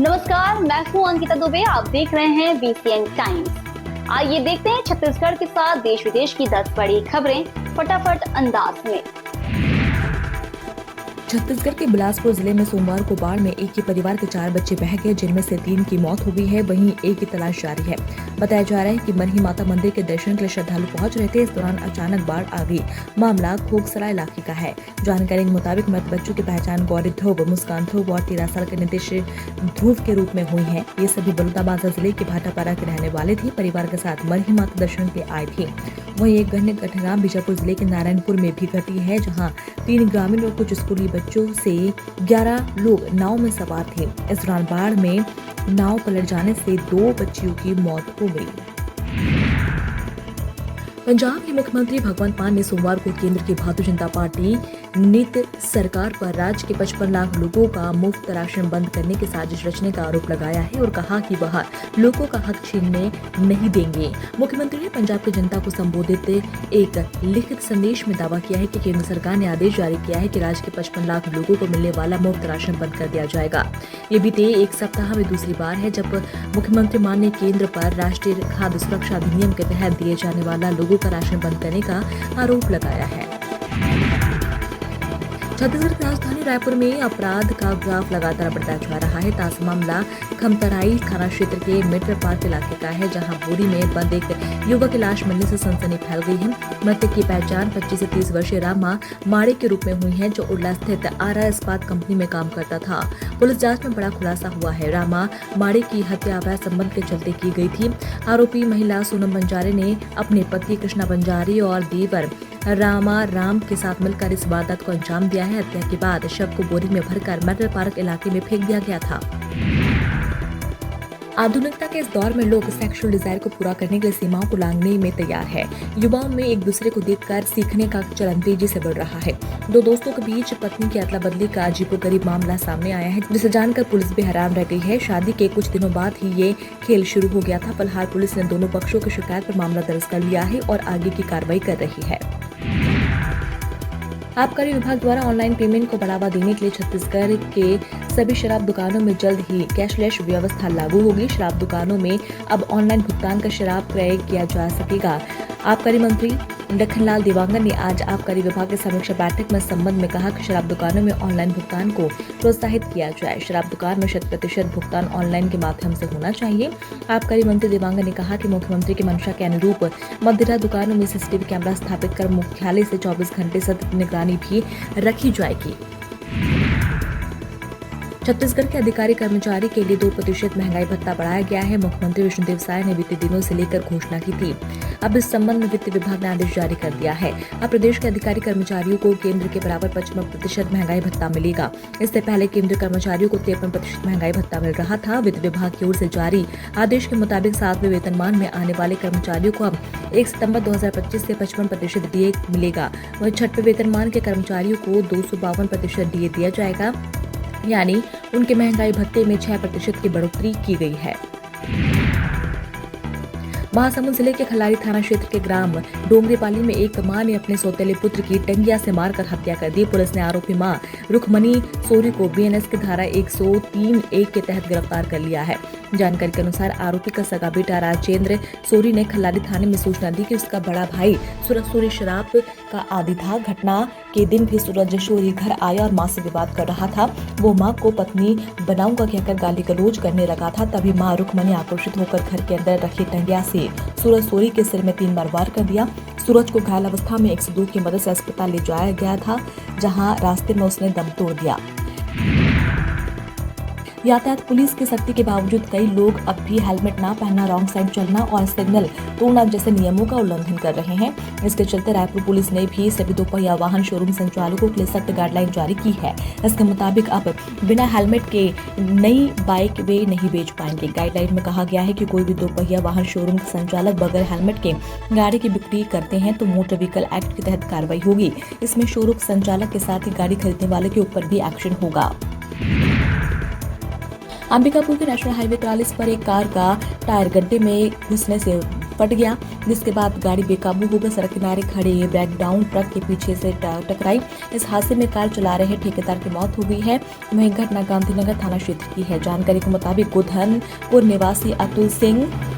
नमस्कार, मैं हूं अंकिता दुबे। आप देख रहे हैं बीसीएन टाइम्स। आइए देखते हैं छत्तीसगढ़ के साथ देश विदेश की 10 बड़ी खबरें फटाफट अंदाज में। छत्तीसगढ़ के बिलासपुर जिले में सोमवार को बाढ़ में एक ही परिवार के 4 बच्चे बह गए, जिनमें से 3 की मौत हो गई है। वहीं एक की तलाश जारी है। बताया जा रहा है कि मनही माता मंदिर के दर्शन के लिए श्रद्धालु पहुंच रहे थे। इस दौरान अचानक बाढ़ आ गई। मामला खोगसरा इलाके का है। जानकारी के मुताबिक मृत बच्चों की पहचान गौरी ध्रुव, मुस्कान ध्रुव और 13 साल के नीतीश ध्रुव के रूप में हुई है। ये सभी बलौदाबाजार जिले के भाटापारा के रहने वाले थे। परिवार के साथ मनही माता दर्शन के आए थे। वहीं एक अन्य घटना बीजापुर जिले के नारायणपुर में भी घटी है, जहां 3 ग्रामीण और कुछ स्कूली बच्चों से 11 लोग नाव में सवार थे। इस दौरान बाढ़ में नाव पलट जाने से 2 बच्चियों की मौत हो गई। पंजाब के मुख्यमंत्री भगवंत मान ने सोमवार को केंद्र की भारतीय जनता पार्टी नीति सरकार पर राज्य के 55 लाख लोगों का मुफ्त राशन बंद करने की साजिश रचने का आरोप लगाया है और कहा कि वह लोगों का हक छीनने नहीं देंगे। मुख्यमंत्री ने पंजाब की जनता को संबोधित एक लिखित संदेश में दावा किया है कि केंद्र सरकार ने आदेश जारी किया है कि राज्य के 55 लाख लोगों को मिलने वाला मुफ्त राशन बंद कर दिया जाएगा। ये बीते एक सप्ताह में दूसरी बार है जब मुख्यमंत्री मान ने केंद्र पर राष्ट्रीय खाद्य सुरक्षा अधिनियम के तहत दिए जाने वाला लोगों का राशन बंद करने का आरोप लगाया है। छत्तीसगढ़ की राजधानी रायपुर में अपराध का ग्राफ लगातार बढ़ता जा रहा है। ताजा मामला खमतराई थाना क्षेत्र के मित्र पार्क इलाके का है, जहां बोरी में बंद एक युवक की लाश मिलने से सनसनी फैल गई है। मृतक की पहचान 25 से 30 वर्षीय रामा माड़े के रूप में हुई है, जो उड़ला स्थित आरा इस्पात कंपनी में काम करता था। पुलिस जांच में बड़ा खुलासा हुआ है। रामा माड़े की हत्या अवैध संबंध के चलते की गई थी। आरोपी महिला सोनम बंजारे ने अपने पति कृष्णा बंजारी और देवर रामा राम के साथ मिलकर इस वारदात को अंजाम दिया है। हत्या के बाद शव को बोरी में भरकर मेटल पार्क इलाके में फेंक दिया गया था। आधुनिकता के इस दौर में लोग सेक्सुअल डिजायर को पूरा करने के लिए सीमाओं को लांघने में तैयार है। युवाओं में एक दूसरे को देखकर सीखने का चलन तेजी से बढ़ रहा है। 2 दोस्तों के बीच पत्नी की अदला बदली का अजीबोगरीब मामला सामने आया है, जिसे जानकर पुलिस भी हैरान रह गई है। शादी के कुछ दिनों बाद ही ये खेल शुरू हो गया था। फिलहाल पुलिस ने दोनों पक्षों की शिकायत पर मामला दर्ज कर लिया है और आगे की कार्रवाई कर रही है। आबकारी विभाग द्वारा ऑनलाइन पेमेंट को बढ़ावा देने के लिए छत्तीसगढ़ के सभी शराब दुकानों में जल्द ही कैशलेस व्यवस्था लागू होगी। शराब दुकानों में अब ऑनलाइन भुगतान का शराब क्रय किया जा सकेगा। आबकारी मंत्री लखनलाल देवांगन ने आज आबकारी विभाग की समीक्षा बैठक में इस संबंध में कहा कि शराब दुकानों में ऑनलाइन भुगतान को प्रोत्साहित किया जाए। शराब दुकान में 100% भुगतान ऑनलाइन के माध्यम से होना चाहिए। आबकारी मंत्री देवांगन ने कहा कि मुख्यमंत्री की मंशा के अनुरूप मदिरा दुकानों में सीसीटीवी कैमरा स्थापित कर मुख्यालय से 24 घंटे सतत निगरानी भी रखी जाएगी। छत्तीसगढ़ के अधिकारी कर्मचारी के लिए 2% महंगाई भत्ता बढ़ाया गया है। मुख्यमंत्री विष्णुदेव साय ने बीते दिनों से लेकर घोषणा की थी। अब इस संबंध में वित्त विभाग ने आदेश जारी कर दिया है। अब प्रदेश के अधिकारी कर्मचारियों को केंद्र के बराबर 55% महंगाई भत्ता मिलेगा। इससे पहले केंद्रीय कर्मचारियों को 53% महंगाई भत्ता मिल रहा था। वित्त विभाग की ओर से जारी आदेश के मुताबिक 7वें वेतनमान में आने वाले कर्मचारियों को अब 1 सितंबर 2025 से 55% डीए मिलेगा। वहीं 6वें वेतनमान के कर्मचारियों को 252% डीए दिया जाएगा, यानी उनके महंगाई भत्ते में 6% की बढ़ोतरी की गई है। महासमुंद जिले के खलारी थाना क्षेत्र के ग्राम डोंगरेपाली में एक मां ने अपने सौतेले पुत्र की टंगिया से मारकर हत्या कर दी। पुलिस ने आरोपी मां रुखमनी सोरी को बीएनएस की धारा 103(1) के तहत गिरफ्तार कर लिया है। जानकारी के अनुसार आरोपी का सगा बेटा राजेंद्र सोरी ने खलारी थाने में सूचना दी कि उसका बड़ा भाई सूरज सोरी शराब का आदी था। घटना के दिन भी सूरज सोरी घर आया और मां से विवाद कर रहा था। वो मां को पत्नी बनाऊंगा कहकर गाली गलौज करने लगा था। तभी मां रुक्मणी आक्रोशित होकर घर के अंदर रखी टंगिया से सूरज सोरी के सिर में 3 बार वार कर दिया। सूरज को घायल अवस्था में 102 की मदद से अस्पताल ले जाया गया था, जहां रास्ते में उसने दम तोड़ दिया। यातायात पुलिस की सख्ती के बावजूद कई लोग अब भी हेलमेट ना पहनना, रॉन्ग साइड चलना और सिग्नल तोड़ना जैसे नियमों का उल्लंघन कर रहे हैं। इसके चलते रायपुर पुलिस ने भी सभी 2 पहिया वाहन शोरूम संचालकों के लिए सख्त गाइडलाइन जारी की है। इसके मुताबिक अब बिना हेलमेट के नई बाइक वे नहीं बेच पाएंगे। गाइडलाइन में कहा गया है कि कोई भी 2 पहिया वाहन शोरूम के संचालक बगैर हेलमेट के गाड़ी की बिक्री करते हैं तो मोटर व्हीकल एक्ट के तहत कार्रवाई होगी। इसमें शोरूम संचालक के साथ ही गाड़ी खरीदने वाले के ऊपर भी एक्शन होगा। अंबिकापुर के नेशनल हाईवे 43 पर एक कार का टायर गड्ढे में घुसने से फट गया, जिसके बाद गाड़ी बेकाबू होकर सड़क किनारे खड़े ब्रेक डाउन ट्रक के पीछे से टकराई। इस हादसे में कार चला रहे ठेकेदार की मौत हो गई है। वहीं घटना गांधीनगर थाना क्षेत्र की है। जानकारी के मुताबिक गोधनपुर निवासी अतुल सिंह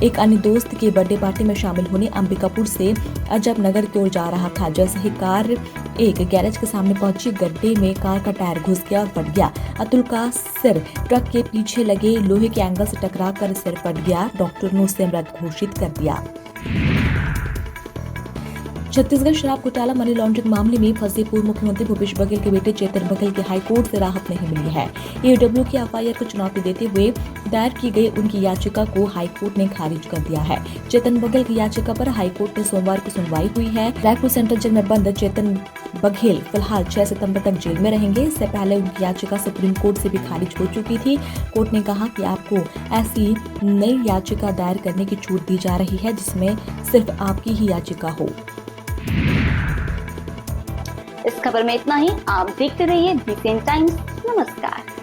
एक अन्य दोस्त की बर्थडे पार्टी में शामिल होने अंबिकापुर से अजब नगर की ओर जा रहा था। जैसे ही कार एक गैरेज के सामने पहुंची, गड्ढे में कार का टायर घुस गया और फट गया। अतुल का सिर ट्रक के पीछे लगे लोहे के एंगल से टकराकर सिर फट गया। डॉक्टर ने उसे मृत घोषित कर दिया। छत्तीसगढ़ शराब घोटाला मनी लॉन्ड्रिंग मामले में फंसे पूर्व मुख्यमंत्री भूपेश बघेल के बेटे चेतन बघेल के हाईकोर्ट से राहत नहीं मिली है। ईओडब्ल्यू की एफआईआर को चुनौती देते हुए दायर की गई उनकी याचिका को हाईकोर्ट ने खारिज कर दिया है। चेतन बघेल की याचिका पर हाईकोर्ट में सोमवार को सुनवाई हुई है। रायपुर सेंट्रल जेल में बंद चेतन बघेल फिलहाल 6 सितंबर तक जेल में रहेंगे। इससे पहले उनकी याचिका सुप्रीम कोर्ट से भी खारिज हो चुकी थी। कोर्ट ने कहा कि आपको ऐसी नई याचिका दायर करने की छूट दी जा रही है जिसमें सिर्फ आपकी ही याचिका हो। इस खबर में इतना ही। आप देखते रहिए बीसीएन टाइम्स। नमस्कार।